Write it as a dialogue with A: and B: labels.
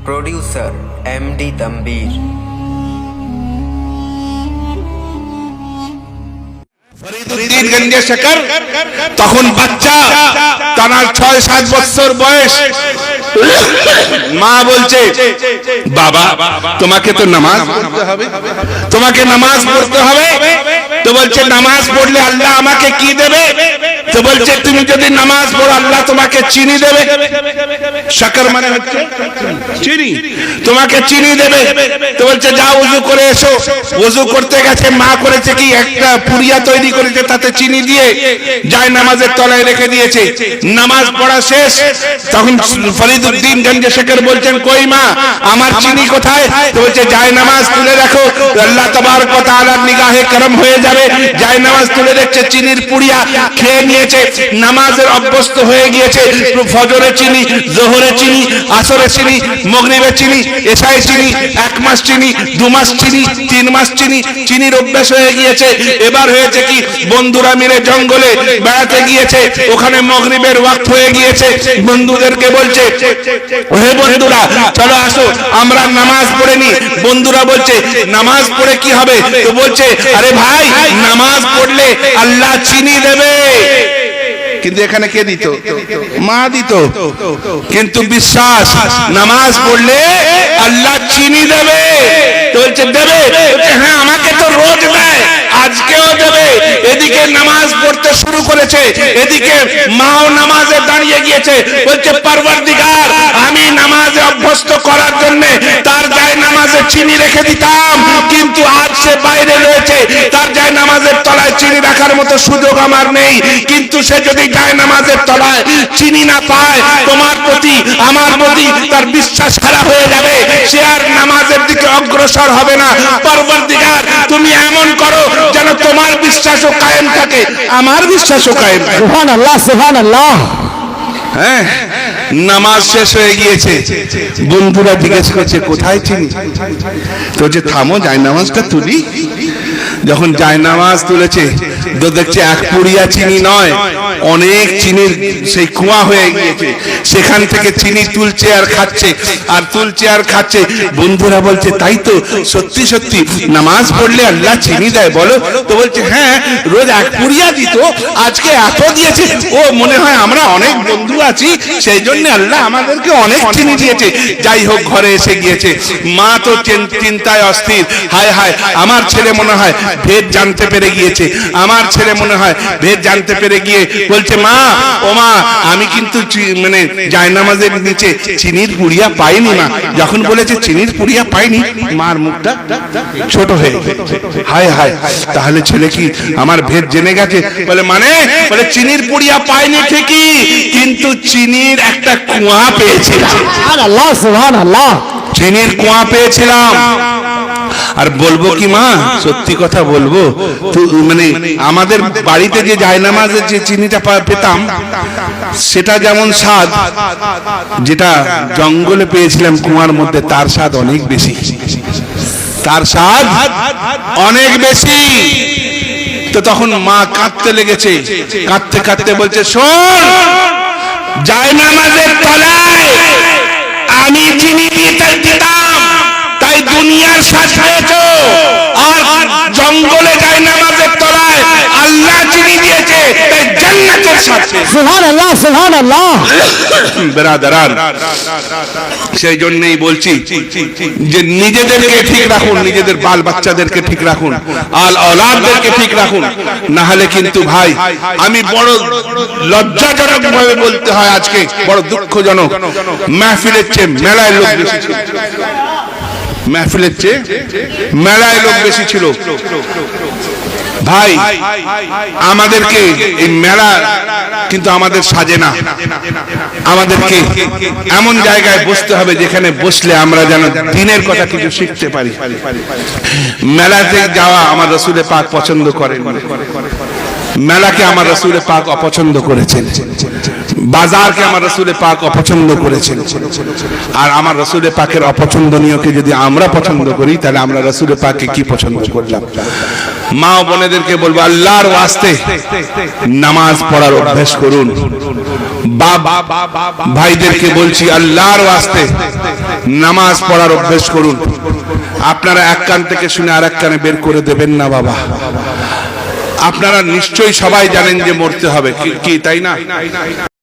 A: Producer MD तंबीर।
B: Fariduddin গঞ্জে শেখর তখন বাচ্চা, তার ৬-৭ বছর বয়স। মা বলছে, বাবা তোমাকে তো নামাজ পড়তে হবে, তোমাকে নামাজ পড়তে হবে। তো বলছে, নামাজ পড়লে আল্লাহ আমাকে কি দেবে? তো বলছে, তুমি যদি নামাজ পড়ো আল্লাহ তোমাকে চিনি দেবে। শাকর মানে হচ্ছে চিনি, তোমাকে চিনি দেবে। তো বলছে, যাও ওযু করে এসো। ওযু করতে গেছে, মা করেছে কি, একটা পুরিয়া তৈরি করেছে, তাতে চিনি দিয়ে যায় নামাজের তলায় রেখে দিয়েছে। নামাজ পড়া শেষ, তখন ফরিদউদ্দিন গঞ্জে শেখর বলছেন, কই মা, আমার চিনি কোথায়? তো বলছে, যায় নামাজ তুলে রাখো, আল্লাহ তাবারক ওয়া তাআলার নিগাহে করম হয়ে যাবে। যায় নামাজ তুলে দেখছে চিনির পুরিয়া খেয়ে নিয়েছে, নামাজের অভ্যস্ত হয়ে গিয়েছে। ফজরে চিনি, জোহরে চিনি, আসরে চিনি, মাগরিবে চিনি, এশায় চিনি, 1 মাস চিনি, 2 মাস চিনি, 3 মাস চিনি, চিনির অভ্যাস হয়ে গিয়েছে। এবার হয়েছে কি, বন্ধুরা মিলে জঙ্গলে বেড়াতে গিয়েছে, ওখানে মাগরিবের ওয়াক্ত হয়ে গিয়েছে। বন্ধুদেরকে বলছে, হে বন্ধুরা চলো আসো আমরা নামাজ পড়ে নি। বন্ধুরা বলছে, নামাজ পড়ে কি হবে? তো বলছে, আরে ভাই, নামাজ পড়লে আল্লাহ চিনি দেবে। কিন্তু এখানে কে দিত? মা দিত। কিন্তু বিশ্বাস, নামাজ পড়লে আল্লাহ চিনি দেবে। তো বলছে, দেবে? বলছে, হ্যাঁ, আমাকে তো রোজ দেয়, আজকেও দেবে। এদিকে নামাজ পড়তে শুরু করেছে, এদিকে মাও নামাজে দাঁড়িয়ে গিয়েছে। বলছে, পরওয়ারদিগার, আমি নামাজে অভ্যস্ত করার জন্য তার যায় নামাজে চিনি রেখে দিতাম, কিন্তু আজ সে বাইরে রয়েছে, তার যায় নামাজের তলায় চিনি রাখার মতো সুযোগ আমার নেই। কিন্তু সে যদি যায় নামাজের তলায় চিনি না পায়, তোমার প্রতি আমার প্রতি তার বিশ্বাস হারা হয়ে যাবে, সে আর নামাজের দিকে অগ্রসর হবে না। পরওয়ারদিগার, তুমি এমন করো যেন তোমার বিশ্বাসও কায়েম থাকে, আমার বিশ্বাসও কায়েম থাকে।
C: সুবহানাল্লাহ, সুবহানাল্লাহ।
B: হ্যাঁ, নামাজ শেষ হয়ে গিয়েছে। বন্ধুরা জিজ্ঞেস করছে, কোথায় চিনি? তো যে থামো, যায় নামাজটা তুলি। যখন যায় নামাজ তুলেছে, তো দেখছে 1 পুরিয়া চিনি নয়, অনেক চিনির সেই কুয়া হয়ে গিয়েছে। সেখান থেকে চিনি তুলছে আর খাচ্ছে, আর তুলছে আর খাচ্ছে। বন্ধুরা বলছে, তাই তো, সত্যি সত্যি নামাজ পড়লে আল্লাহ চিনি দেয় বলো? তো বলছে, হ্যাঁ, রোজ 1 পুরিয়া দিত, আজকে এত দিয়েছে। ও মনে হয় আমরা অনেক বন্ধু আছি, সেই জন্য আল্লাহ আমাদেরকে অনেক চিনি দিয়েছে। যাই হোক, ঘরে এসে গিয়েছে। মা তো চিন্তায় অস্থির। হায় হায়, আমার ছেলে মনে হয় ভেদ জানতে পেরে গিয়েছে, আমার ছেলে মনে হয় ভেদ জানতে পেরে গিয়ে বলছে, মা, ও মা, আমি কিন্তু মানে জায়নামাজের নিচে চিনির পুরিয়া পাইনি। মা যখন বলেছে চিনির পুরিয়া পাইনি, মার মুখটা ছোট হয়ে গেছে। হায় হায়, তাহলে ছেলে কি আমার ভেদ জেনে গেছে? বলে, মানে? বলে, চিনির পুরিয়া পাইনি ঠিকই, কিন্তু চিনির একটা কুয়া পেয়েছিলাম।
C: সুবহানাল্লাহ, সুবহানাল্লাহ।
B: চিনির কুয়া পেয়েছিলাম। আর বলবো কি মা, সত্যি কথা বলবো, মানে আমাদের বাড়িতে যে জায়নামাজের যে চিনিটা পেতাম, সেটা যেমন স্বাদ, যেটা জঙ্গলে পেয়েছিলাম কুয়ার মধ্যে, তার স্বাদ অনেক বেশি, তার স্বাদ অনেক বেশি। তো তখন মা কাঁদতে লেগেছে, কাঁদতে কাঁদতে বলছে, শোন, জায়নামাজের তলায় আমি চিনি দিতাম, তাই দুনিয়ার স্বাদ পেয়েছো, আর জঙ্গলে যায় নামাজের তলায় আল্লাহ চিনি দিয়েছে, তাই জান্নাতের স্বাদ পেয়েছো।
C: সুবহানাল্লাহ, সুবহানাল্লাহ।
B: বেরাদারান, সেই জন্যই বলছি যে নিজেদেরকে ঠিক রাখুন, নিজেদের বাল বাচ্চাদেরকে ঠিক রাখুন, আল আওলাদদেরকে ঠিক রাখুন। না হলে কিন্তু ভাই, আমি বড় লজ্জাজনক ভাবে বলতে হয়, আজকে বড় দুঃখজনক, মাহফিলের চেয়ে মেলায় লোক বেশি ছিল, মাহফিলের চেয়ে মেলায় লোক বেশি ছিল। ভাই, আমাদেরকে এই মেলা কিন্তু আমাদের সাজে না। আমাদেরকে এমন জায়গায় বসতে হবে যেখানে বসলে আমরা যেন দ্বীনের কথা কিছু শিখতে পারি। মেলাতে যাওয়া আমার রাসূল পাক পছন্দ করেন। মেলাকে আমার রাসূল পাক অপছন্দ করেছেন, বাজারকে আমার রাসূল পাক অপছন্দ করেছেন। আর আমার রাসূল পাকের অপছন্দনীয়কে যদি আমরা পছন্দ করি, তাহলে আমরা রাসূল পাককে কি পছন্দ করলাম? মা ও বোনেদেরকে বলবো, আল্লাহর ওয়াস্তে নামাজ পড়ার অভ্যাস করুন। বাবা ভাইদেরকে বলছি, আল্লাহর ওয়াস্তে নামাজ পড়ার অভ্যাস করুন। আপনারা এক কান থেকে শুনে আর এক কানে বের করে দেবেন না বাবা। আপনারা নিশ্চয়ই সবাই জানেন যে মরতে হবে, কি তাই না?